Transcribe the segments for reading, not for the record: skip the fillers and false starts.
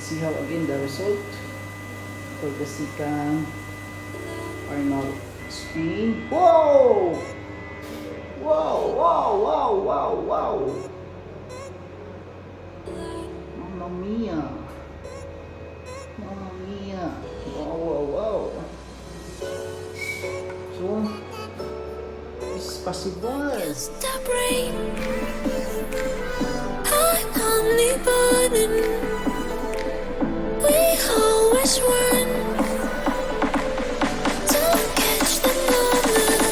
see how again the result for the second final spin. Whoa! Wow, wow, wow, wow, wow! Mamma mia! Mamma mia! Wow, wow, wow! So, it's possible. Stop rain. I'm only burning. We always run. Don't catch the moment.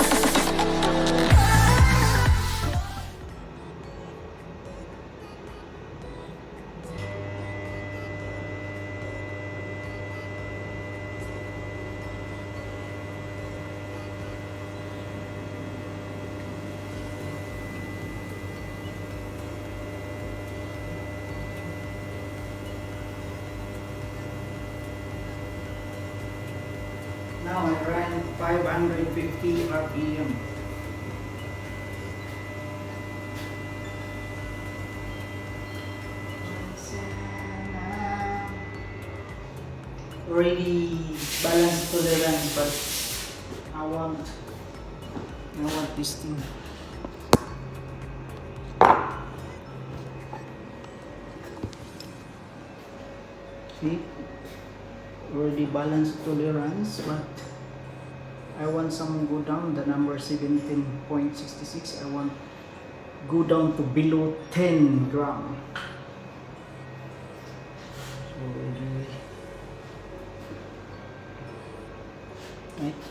Now I ran 550 RPM. Already balance tolerance, but I want this thing. See? Already balance tolerance, but I want some go down, the number 17.66. I want go down to below 10 gram. So already, right?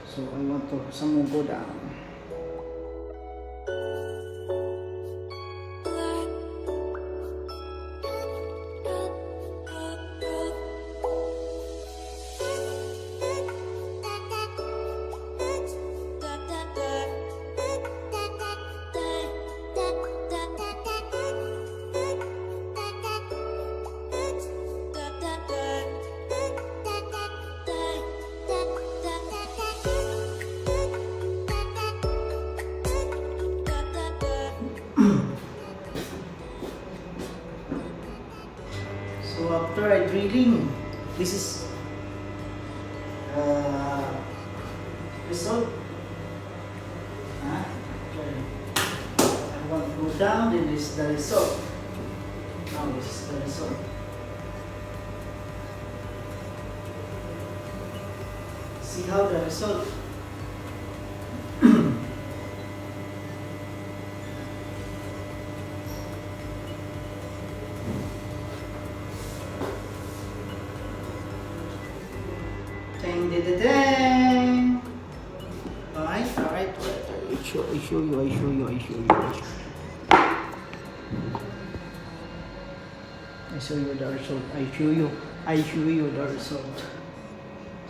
So I want to some go down. So after I drilling, this is result. I want to go down, then this is the result. Now this is the result. See how the result. Ding, ding, ding, ding. Alright. I show you. I show you the result. I show you the result.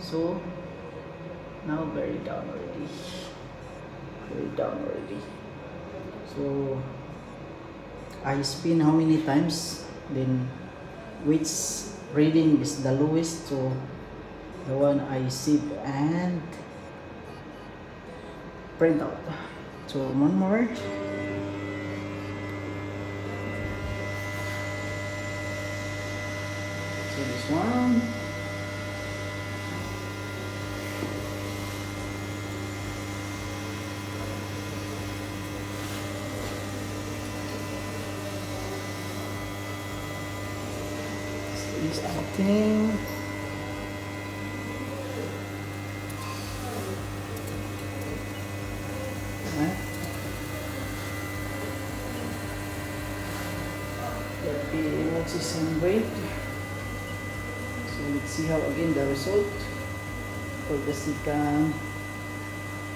So now very down already. So I spin how many times, then which reading is the lowest, so the one I save and print out. So one more. So this one. This thing. What's the same weight? So let's see how again the result for the second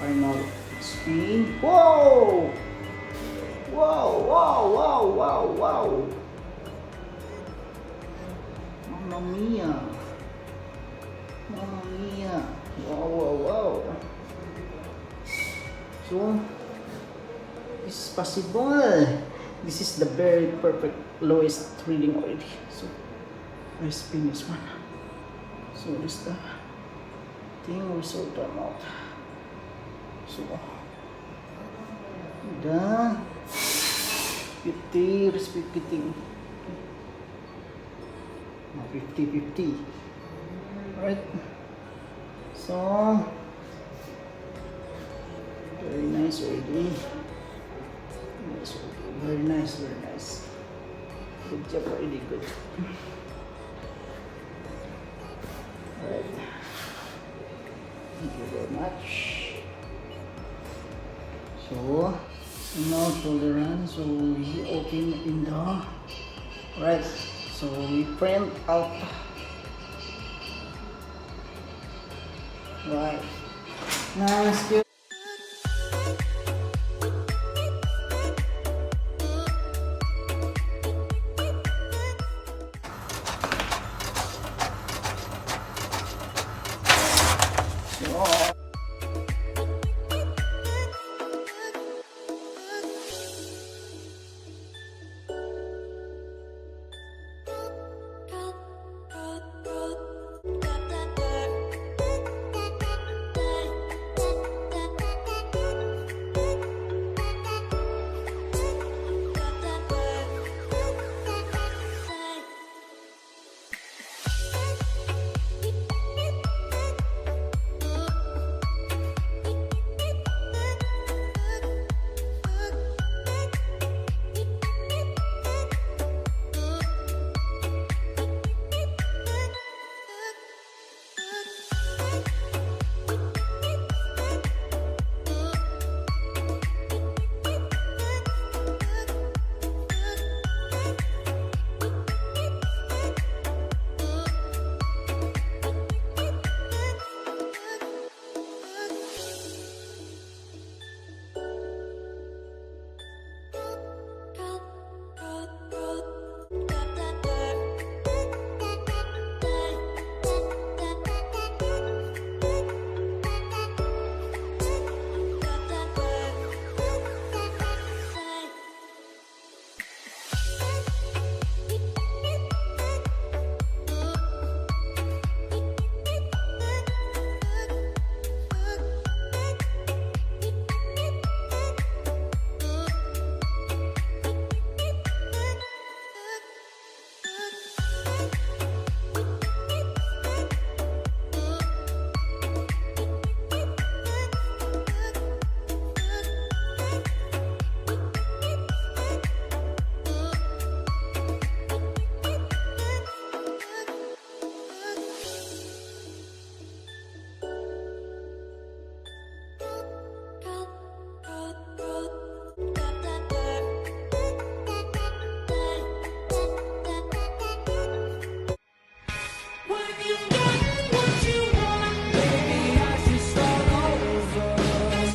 final spin. Whoa! Wow! Mamma mia! Wow! So it's possible. This is the very perfect lowest reading already. So I spin this one. So this the thing will sort them out. So the reciprocating. 50-50. Alright. So, very nice already. Nice already. Very nice, very nice. Good job already, good. Alright. Thank you very much. So now shoulder run. So we open in the right. So we print out. Right. Now let's go.